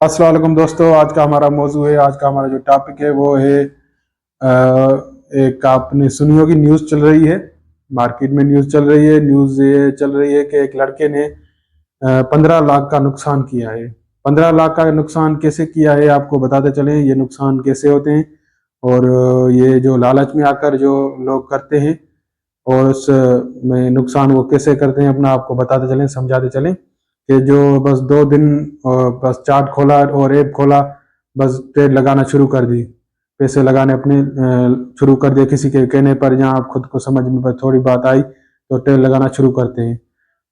अस्सलाम वालेकुम दोस्तों। आज का हमारा मौजू है, आज का हमारा जो टॉपिक है वो है एक आपने सुनी होगी, न्यूज़ चल रही है, मार्केट में न्यूज़ चल रही है। न्यूज़ ये चल रही है कि एक लड़के ने 15 लाख का नुकसान किया है। 15 लाख का नुकसान कैसे किया है आपको बताते चलें, ये नुकसान कैसे होते हैं और ये जो लालच में आकर जो लोग करते हैं और उस में नुकसान वो कैसे करते हैं, अपना आपको बताते चलें, समझाते चलें कि जो बस 2 दिन बस चार्ट खोला और ऐप खोला, बस ट्रेड लगाना शुरू कर दी, पैसे लगाने अपने शुरू कर दिए किसी के कहने पर, जहाँ आप खुद को समझ में बस थोड़ी बात आई तो ट्रेड लगाना शुरू करते हैं।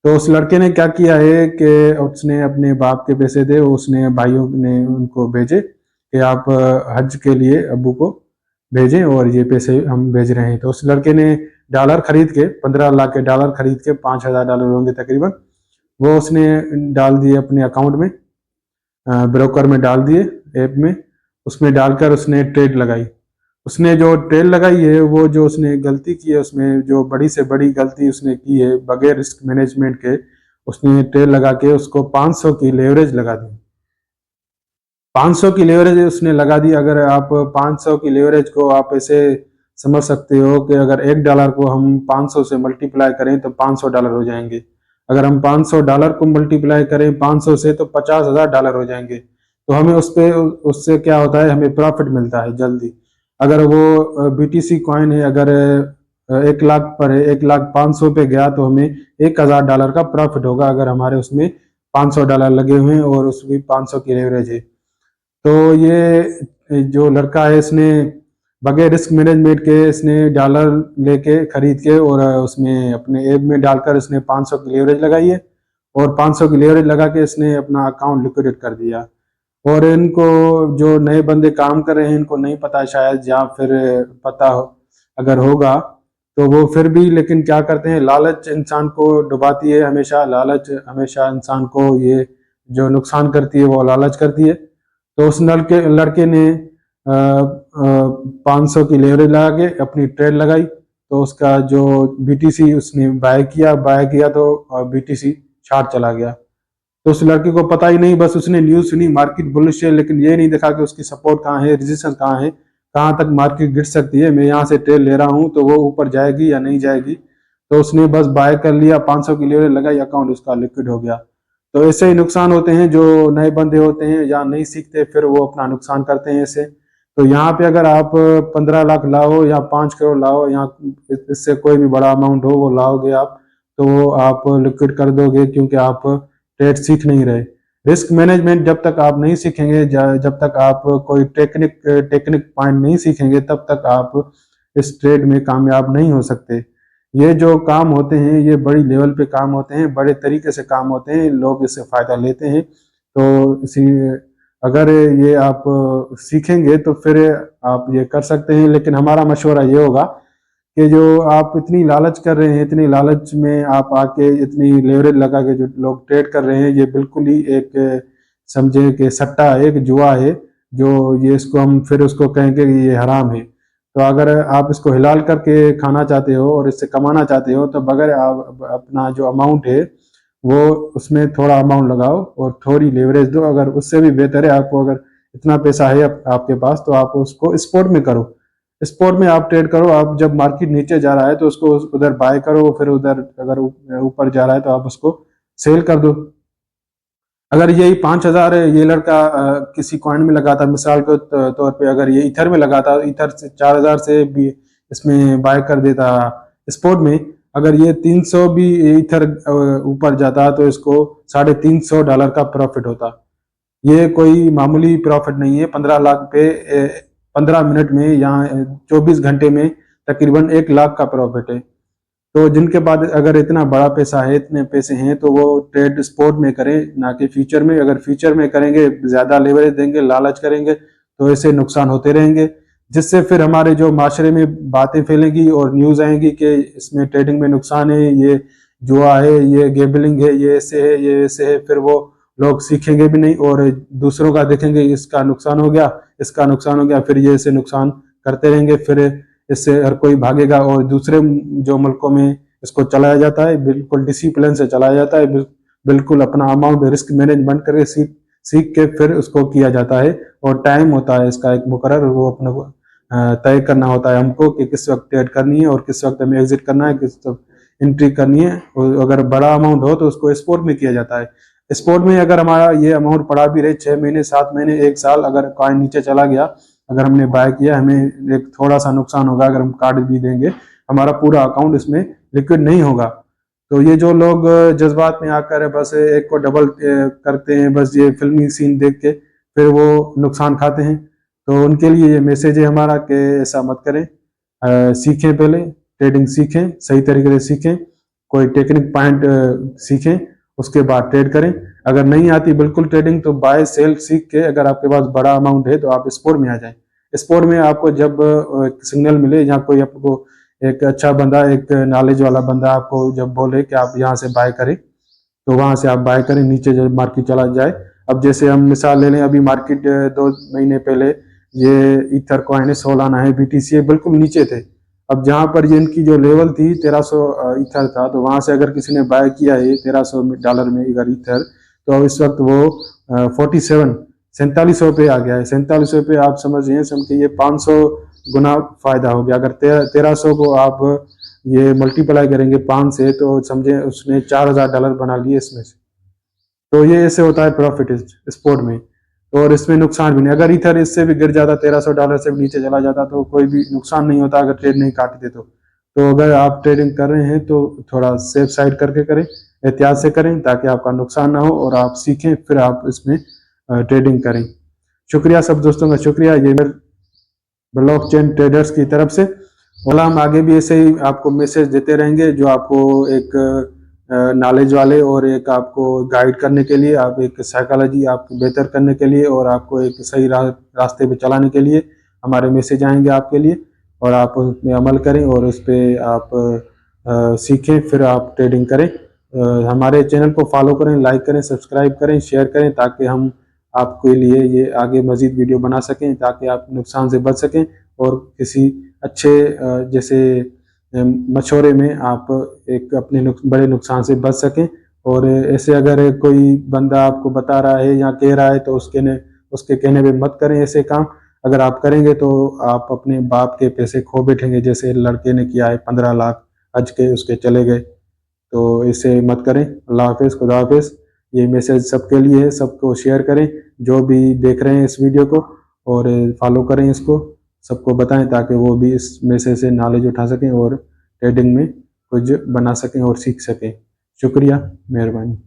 तो उस लड़के ने क्या किया है कि उसने अपने बाप के पैसे थे, उसने भाइयों ने उनको भेजे कि आप हज के लिए अब्बू को भेजें और ये पैसे हम भेज रहे हैं। तो उस लड़के ने डॉलर खरीद के, 15 लाख के डॉलर खरीद के, $5,000 होंगे तकरीबन, वो उसने डाल दिए अपने अकाउंट में, ब्रोकर में डाल दिए, ऐप में। उसमें डालकर उसने ट्रेड लगाई। उसने जो ट्रेड लगाई है, वो जो उसने गलती की है, उसमें जो बड़ी से बड़ी गलती उसने की है, बगैर रिस्क मैनेजमेंट के उसने ट्रेड लगा के उसको 500 की लेवरेज लगा दी। 500 की लेवरेज उसने लगा दी। अगर आप 500 की लेवरेज को आप ऐसे समझ सकते हो कि अगर $1 को हम 500 से मल्टीप्लाई करें तो $500 हो जाएंगे। अगर हम $500 को मल्टीप्लाई करें 500 से तो $50,000 हो जाएंगे। तो हमें उस पे उससे क्या होता है, हमें प्रॉफिट मिलता है जल्दी। अगर वो बीटीसी कॉइन है, अगर 1 लाख पर है, 1,05,000 पे गया तो हमें $1,000 का प्रॉफिट होगा, अगर हमारे उसमें $500 लगे हुए हैं और उसकी 500 की लेवरेज है। तो ये जो लड़का है, इसने बगैर रिस्क मैनेजमेंट के इसने डॉलर लेके खरीद के और उसमें अपने ऐप में डालकर इसने 500 की लेवरेज लगाई है और 500 की लेवरेज लगा के इसने अपना अकाउंट लिक्विडेट कर दिया। और इनको जो नए बंदे काम कर रहे हैं इनको नहीं पता शायद, या फिर पता हो, अगर होगा तो वो फिर भी, लेकिन क्या करते हैं, लालच इंसान को डुबाती है हमेशा। लालच हमेशा इंसान को ये जो नुकसान करती है वो लालच करती है। तो उस लड़के ने 500 की लेवरेज लगा के अपनी ट्रेड लगाई। तो उसका जो बीटीसी उसने बाय किया तो बीटीसी शार्ट चला गया। तो उस लड़के को पता ही नहीं, बस उसने न्यूज़ सुनी मार्केट बुलिश है, लेकिन ये नहीं देखा कि उसकी सपोर्ट कहाँ है, रेजिस्टेंस कहाँ है, कहाँ तक मार्केट गिर सकती है। मैं यहाँ से ट्रेड ले रहा हूँ तो वो ऊपर जाएगी या नहीं जाएगी। तो उसने बस बाय कर लिया, 500 की लेवरेज लगाई, अकाउंट उसका लिक्विड हो गया। तो ऐसे ही नुकसान होते हैं, जो नए बंदे होते हैं या नहीं सीखते फिर वो अपना नुकसान करते हैं ऐसे। तो यहाँ पे अगर आप 15 लाख लाओ या 5 करोड़ लाओ, या इससे कोई भी बड़ा अमाउंट हो वो लाओगे आप, तो वो आप लिक्विड कर दोगे, क्योंकि आप ट्रेड सीख नहीं रहे। रिस्क मैनेजमेंट जब तक आप नहीं सीखेंगे, जब तक आप कोई टेक्निक पॉइंट नहीं सीखेंगे, तब तक आप इस ट्रेड में कामयाब नहीं हो सकते। ये जो काम होते हैं ये बड़ी लेवल पे काम होते हैं, बड़े तरीके से काम होते हैं, लोग इससे फायदा लेते हैं। तो इसी अगर ये आप सीखेंगे तो फिर आप ये कर सकते हैं। लेकिन हमारा मशवरा ये होगा कि जो आप इतनी लालच कर रहे हैं, इतनी लालच में आप आके इतनी लेवरेज लगा के जो लोग ट्रेड कर रहे हैं, ये बिल्कुल ही एक समझे कि सट्टा है, एक जुआ है, जो ये इसको हम फिर उसको कहेंगे कि ये हराम है। तो अगर आप इसको हिलाल करके खाना चाहते हो और इससे कमाना चाहते हो, तो बगैर आप अपना जो अमाउंट है वो उसमें थोड़ा अमाउंट लगाओ और थोड़ी लेवरेज दो। अगर उससे भी बेहतर है, आपको अगर इतना पैसा है आपके पास, तो आप उसको स्पॉट में करो। स्पॉट में आप ट्रेड करो। आप जब मार्केट नीचे जा रहा है तो उसको उधर बाय करो, फिर उधर अगर ऊपर जा रहा है तो आप उसको सेल कर दो। अगर यही 5,000 ये लड़का किसी कॉइन में लगाता, मिसाल के तौर पे अगर ये इथर में लगाता, इथर से 4,000 से भी इसमें बाय कर देता स्पॉट में, अगर ये 300 भी इथर ऊपर जाता तो इसको $350 का प्रॉफिट होता। ये कोई मामूली प्रॉफिट नहीं है। 15 लाख पे 15 मिनट में या 24 घंटे में तकरीबन 1 लाख का प्रॉफिट है। तो जिनके पास अगर इतना बड़ा पैसा है, इतने पैसे हैं, तो वो ट्रेड स्पॉट में करें, ना कि फ्यूचर में। अगर फ्यूचर में करेंगे, ज्यादा लेवरेज देंगे, लालच करेंगे, तो ऐसे नुकसान होते रहेंगे, जिससे फिर हमारे जो माशरे में बातें फैलेंगी और न्यूज आएंगी कि इसमें ट्रेडिंग में नुकसान है, ये जुआ है, ये गैम्बलिंग है, ये ऐसे है, ये ऐसे है। फिर वो लोग सीखेंगे भी नहीं और दूसरों का देखेंगे, इसका नुकसान हो गया, इसका नुकसान हो गया, फिर ये ऐसे नुकसान करते रहेंगे। फिर इससे हर कोई भागेगा और दूसरे जो मुल्कों में इसको चलाया जाता है, बिल्कुल डिसिप्लिन से चलाया जाता है, बिल्कुल अपना अमाउंट रिस्क मैनेजमेंट करके सीख के फिर उसको किया जाता है। और टाइम होता है इसका एक मुकर्रर, वो अपने को तय करना होता है हमको कि किस वक्त ट्रेड करनी है और किस वक्त हमें एग्जिट करना है, किस वक्त एंट्री करनी है। और अगर बड़ा अमाउंट हो तो उसको स्पोर्ट में किया जाता है। स्पोर्ट में अगर हमारा ये अमाउंट पड़ा भी रहे 6 महीने, 7 महीने, 1 साल, अगर कॉइन नीचे चला गया, अगर हमने बाय किया, हमें एक थोड़ा सा नुकसान होगा अगर हम काट भी देंगे, हमारा पूरा अकाउंट इसमें लिक्विड नहीं होगा। तो ये जो लोग जज्बात में आकर बस एक को डबल करते हैं, बस ये फिल्मी सीन देख के फिर वो नुकसान खाते हैं, तो उनके लिए ये मैसेज है हमारा कि ऐसा मत करें। सीखें, पहले ट्रेडिंग सीखें, सही तरीके से सीखें, कोई टेक्निक पॉइंट सीखें, उसके बाद ट्रेड करें। अगर नहीं आती बिल्कुल ट्रेडिंग तो बाय सेल सीख के अगर आपके पास बड़ा अमाउंट है तो आप स्पोर्ट में आ जाएं। स्पोर्ट में आपको जब सिग्नल मिले या कोई आपको एक अच्छा बंदा, एक नॉलेज वाला बंदा आपको जब बोले कि आप यहाँ से बाय करें, तो वहां से आप बाय करें, नीचे जब मार्केट चला जाए। अब जैसे हम मिसाल ले लें, अभी मार्केट 2 महीने पहले ये ईथर कॉइन है, सोलाना है, बीटीसी है, बिल्कुल नीचे थे। अब जहां पर ये इनकी जो लेवल थी 1300 ईथर था, तो वहां से अगर किसी ने बाय किया है $1300 में अगर ईथर, तो अब इस वक्त वो 4700 पे आ गया है। 4700 पे आप समझिए, समझिए ये 500 गुना फायदा हो गया। अगर 1300 को आप ये मल्टीप्लाई करेंगे 5 से, तो समझे उसने $4000 बना लिए इसमें से। तो ये ऐसे होता है प्रॉफिट स्पोर्ट में। और इसमें नुकसान भी नहीं, अगर इथर इससे भी गिर जाता, $1300 से भी नीचे चला जाता, तो कोई भी नुकसान नहीं होता अगर ट्रेड नहीं काटते तो अगर आप ट्रेडिंग कर रहे हैं तो थोड़ा सेफ साइड करके करें, एहतियात से करें, ताकि आपका नुकसान ना हो और आप सीखें, फिर आप इसमें ट्रेडिंग करें। शुक्रिया सब दोस्तों का, शुक्रिया ये ब्लॉकचेन ट्रेडर्स की तरफ से। और हम आगे भी ऐसे ही आपको मैसेज देते रहेंगे जो आपको एक नॉलेज वाले और एक आपको गाइड करने के लिए, आप एक साइकोलॉजी आपको बेहतर करने के लिए और आपको एक सही रास्ते पे चलाने के लिए हमारे मैसेज आएंगे आपके लिए, और आप उस पर अमल करें और उस पर आप सीखें, फिर आप ट्रेडिंग करें। हमारे चैनल को फॉलो करें, लाइक करें, सब्सक्राइब करें, शेयर करें, ताकि हम आपके लिए ये आगे मज़ीद वीडियो बना सकें, ताकि आप नुकसान से बच सकें और किसी अच्छे जैसे मशवरे में आप एक अपने बड़े नुकसान से बच सकें। और ऐसे अगर कोई बंदा आपको बता रहा है या कह रहा है तो उसके कहने पे मत करें ऐसे काम। अगर आप करेंगे तो आप अपने बाप के पैसे खो बैठेंगे, जैसे लड़के ने किया है, 15 लाख हज के उसके चले गए। तो इसे मत करें। अल्लाह हाफिज़, खुदा हाफिज़। ये मैसेज सबके लिए है, सबको शेयर करें जो भी देख रहे हैं इस वीडियो को, और फॉलो करें इसको, सबको बताएं ताकि वो भी इस मैसेज से नॉलेज उठा सकें और ट्रेडिंग में कुछ बना सकें और सीख सकें। शुक्रिया, मेहरबानी।